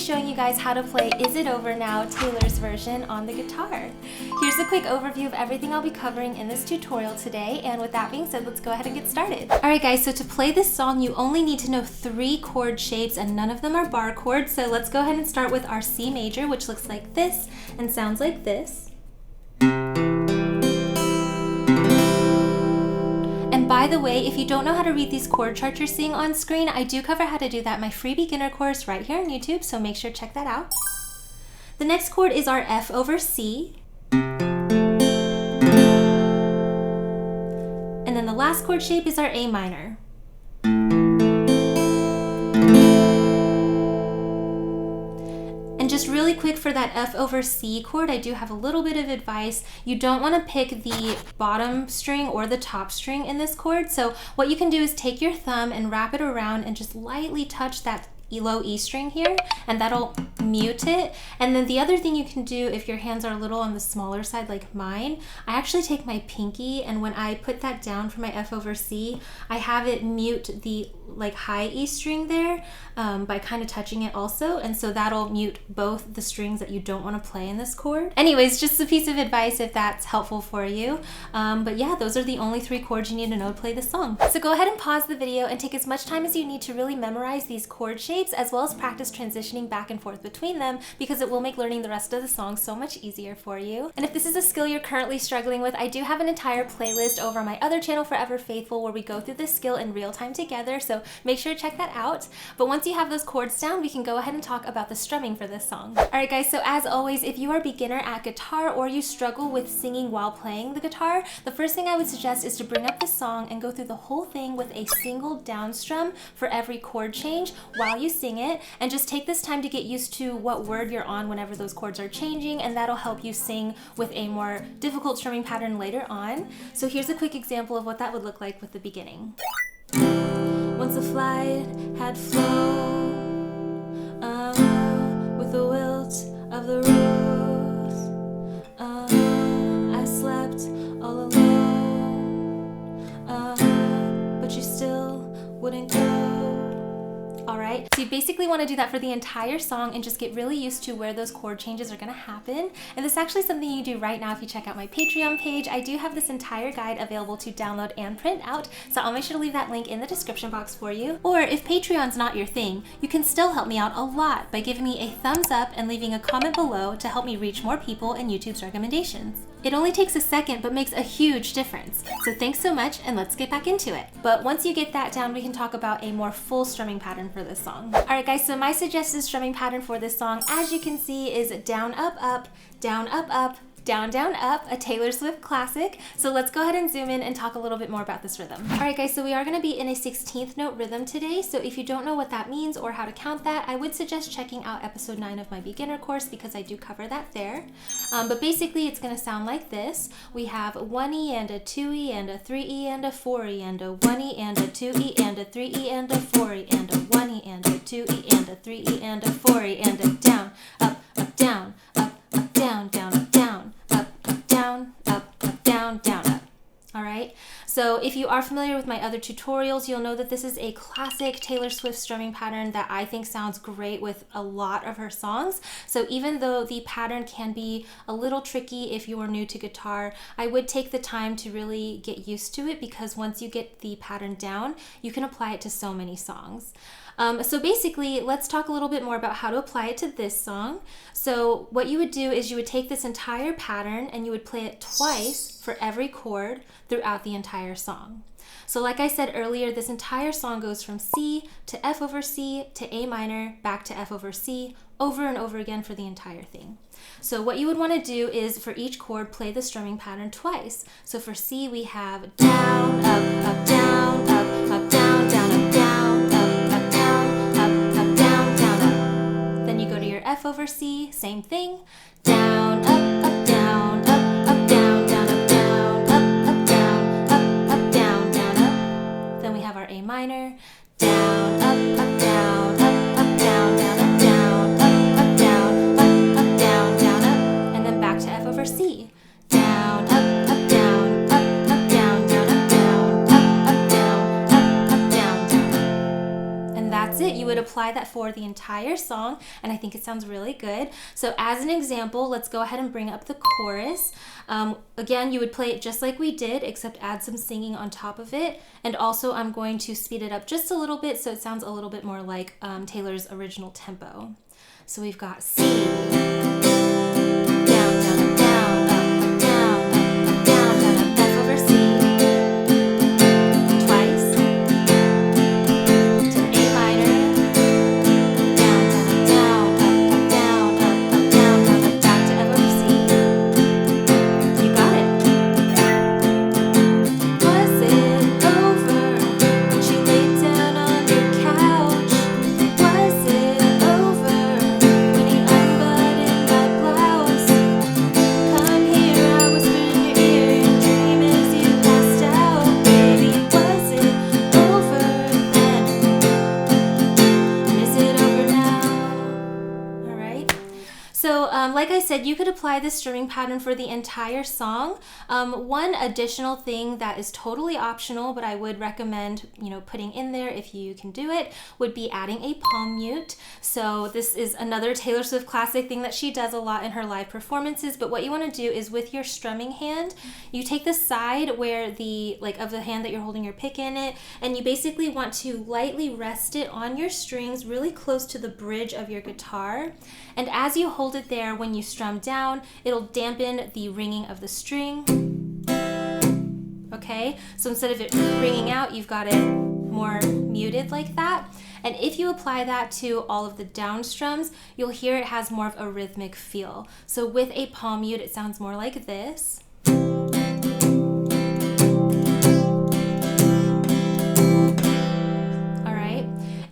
showing you guys how to play Is It Over Now, Taylor's version on the guitar. Here's a quick overview of everything I'll be covering in this tutorial today, and with that being said, let's go ahead and get started. Alright guys, so to play this song, you only need to know 3 chord shapes, and none of them are bar chords, so let's go ahead and start with our C major, which looks like this and sounds like this. By the way, if you don't know how to read these chord charts you're seeing on screen, I do cover how to do that in my free beginner course right here on YouTube, so make sure to check that out. The next chord is our F over C. And then the last chord shape is our A minor. Just really quick for that F over C chord, I do have a little bit of advice. You don't want to pick the bottom string or the top string in this chord. So what you can do is take your thumb and wrap it around and just lightly touch that low E string here, and that'll mute it. And then the other thing you can do if your hands are a little on the smaller side like mine, I actually take my pinky, and when I put that down for my F over C, I have it mute the like high E string there by kind of touching it also, and so that'll mute both the strings that you don't want to play in this chord. Anyways, just a piece of advice if that's helpful for you. But yeah, those are the only 3 chords you need to know to play this song. So go ahead and pause the video and take as much time as you need to really memorize these chord shapes, as well as practice transitioning back and forth between them, because it will make learning the rest of the song so much easier for you. And if this is a skill you're currently struggling with, I do have an entire playlist over on my other channel, Forever Faithful, where we go through this skill in real time together, so make sure to check that out. But once you have those chords down, we can go ahead and talk about the strumming for this song. Alright guys, so as always, if you are a beginner at guitar or you struggle with singing while playing the guitar, the first thing I would suggest is to bring up the song and go through the whole thing with a single down strum for every chord change while you sing it, and just take this time to get used to what word you're on whenever those chords are changing, and that'll help you sing with a more difficult strumming pattern later on. So here's a quick example of what that would look like with the beginning. Once the flight had flown with the wilt of the rose, I slept all alone, but you still wouldn't go. Alright, so you basically want to do that for the entire song and just get really used to where those chord changes are going to happen. And this is actually something you do right now if you check out my Patreon page. I do have this entire guide available to download and print out, so I'll make sure to leave that link in the description box for you. Or if Patreon's not your thing, you can still help me out a lot by giving me a thumbs up and leaving a comment below to help me reach more people in YouTube's recommendations. It only takes a second, but makes a huge difference. So thanks so much, and let's get back into it. But once you get that down, we can talk about a more full strumming pattern for this song. Alright guys, so my suggested strumming pattern for this song, as you can see, is down, up, up, down, up, up, down, down, up, a Taylor Swift classic. So let's go ahead and zoom in and talk a little bit more about this rhythm. Alright guys, so we are going to be in a 16th note rhythm today, so if you don't know what that means or how to count that, I would suggest checking out episode 9 of my beginner course, because I do cover that there. But basically it's going to sound like this. We have 1E and a 2E and a 3E and a 4E and a 1E and a 2E and a 3E and a 4E and a 1E and a 2E and a 3E and a 4E and a down, up, up, down, up, up, down, down, up, down, up, up, down, up, up, down, down, up. Alright, so if you are familiar with my other tutorials, you'll know that this is a classic Taylor Swift strumming pattern that I think sounds great with a lot of her songs. So even though the pattern can be a little tricky if you are new to guitar, I would take the time to really get used to it, because once you get the pattern down, you can apply it to so many songs. So basically, let's talk a little bit more about how to apply it to this song. So what you would do is you would take this entire pattern and you would play it twice for every chord throughout the entire song. So like I said earlier, this entire song goes from C to F over C to A minor, back to F over C, over and over again for the entire thing. So what you would want to do is for each chord, play the strumming pattern twice. So for C, we have down, up, up, down, up, up, down, down, up, down, up, up, down, up, up, down, down, up. Then you go to your F over C, same thing, down, up, up, down, up, up, down, down, up, down, up, up, down, up, up, down, down, up. Then we have our A minor, down, up, up, down, up, up, down, down, up, down, up, up, down, up, up, down, down, up, and then back to F over C, down, up, up, down, up, up, down, down, up, down, up, up, down, up, up, down, down, up. And that's it. You would apply apply that for the entire song, and I think it sounds really good. So as an example, let's go ahead and bring up the chorus. Again, you would play it just like we did, except add some singing on top of it. And also I'm going to speed it up just a little bit so it sounds a little bit more like Taylor's original tempo. So we've got C, down, down, down, up, down, up, down, down, up, F over C, twice, to A minor, down, down, down, up, down, up, down, down, up, back to F over C. You got it. Was it over when she laid down on your couch? Was it over when he unbuttoned my blouse? Come here, I whispered in your ear and dream as you passed out. Baby, was it over then? And is it over now? Alright. So like I said, you could apply this strumming pattern for the entire song. One additional thing that is totally optional, but I would recommend, putting in there if you can do it, would be adding a palm mute. So this is another Taylor Swift classic thing that she does a lot in her live performances, but what you want to do is with your strumming hand, you take the side where of the hand that you're holding your pick in it, and you basically want to lightly rest it on your strings really close to the bridge of your guitar. And as you hold it there, when you strum down, it'll dampen the ringing of the string. Okay, so instead of it ringing out, you've got it more muted like that. And if you apply that to all of the down strums, you'll hear it has more of a rhythmic feel. So with a palm mute, it sounds more like this.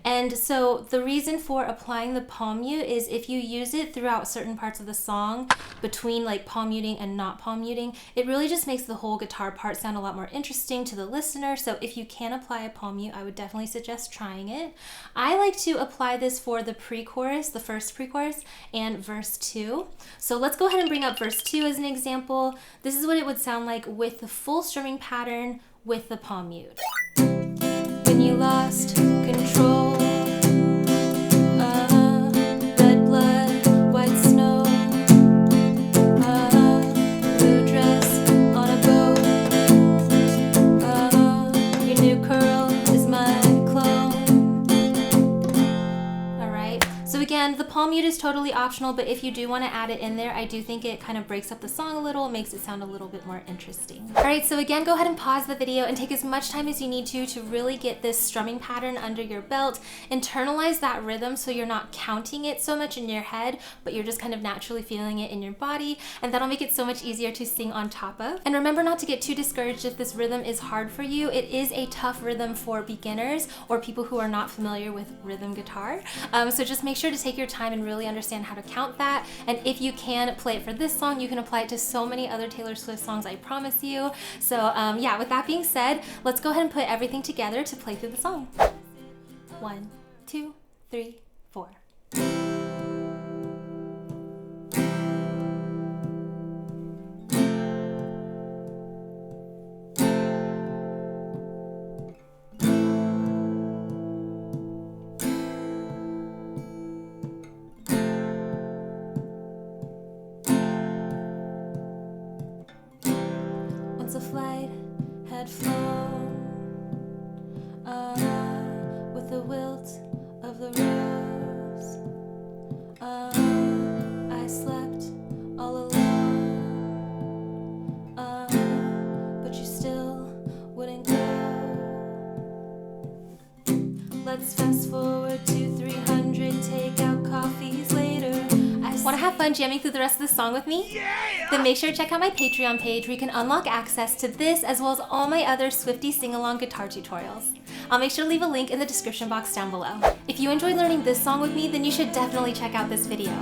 And so the reason for applying the palm mute is if you use it throughout certain parts of the song, between like palm muting and not palm muting, it really just makes the whole guitar part sound a lot more interesting to the listener. So if you can apply a palm mute, I would definitely suggest trying it. I like to apply this for the pre-chorus, the first pre-chorus, and verse 2. So let's go ahead and bring up verse 2 as an example. This is what it would sound like with the full strumming pattern with the palm mute. When you lost control, red blood, white snow, blue dress on a boat, your new curl is my clone. Alright, so again, the palm mute is totally optional, but if you do want to add it in there, I do think it kind of breaks up the song a little, makes it sound a little bit more interesting. Alright, so again, go ahead and pause the video and take as much time as you need to really get this strumming pattern under your belt. Internalize that rhythm so you're not counting it so much in your head, but you're just kind of naturally feeling it in your body, and that'll make it so much easier to sing on top of. And remember not to get too discouraged if this rhythm is hard for you. It is a tough rhythm for beginners or people who are not familiar with rhythm guitar. So just make sure to take your time and really understand how to count that. And if you can play it for this song, you can apply it to so many other Taylor Swift songs, I promise you. So yeah, with that being said, let's go ahead and put everything together to play through the song. 1, 2, 3, 4. Once a flight had flown with the wilt of the rose, I slept all alone, but you still wouldn't go. Let's fast forward to 300, take out coffees later. Want to have fun jamming through the rest of the song with me? Yeah! Then make sure to check out my Patreon page where you can unlock access to this as well as all my other Swiftie sing-along guitar tutorials. I'll make sure to leave a link in the description box down below. If you enjoyed learning this song with me, then you should definitely check out this video.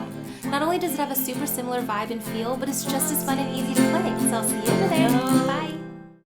Not only does it have a super similar vibe and feel, but it's just as fun and easy to play. So I'll see you over there. Bye!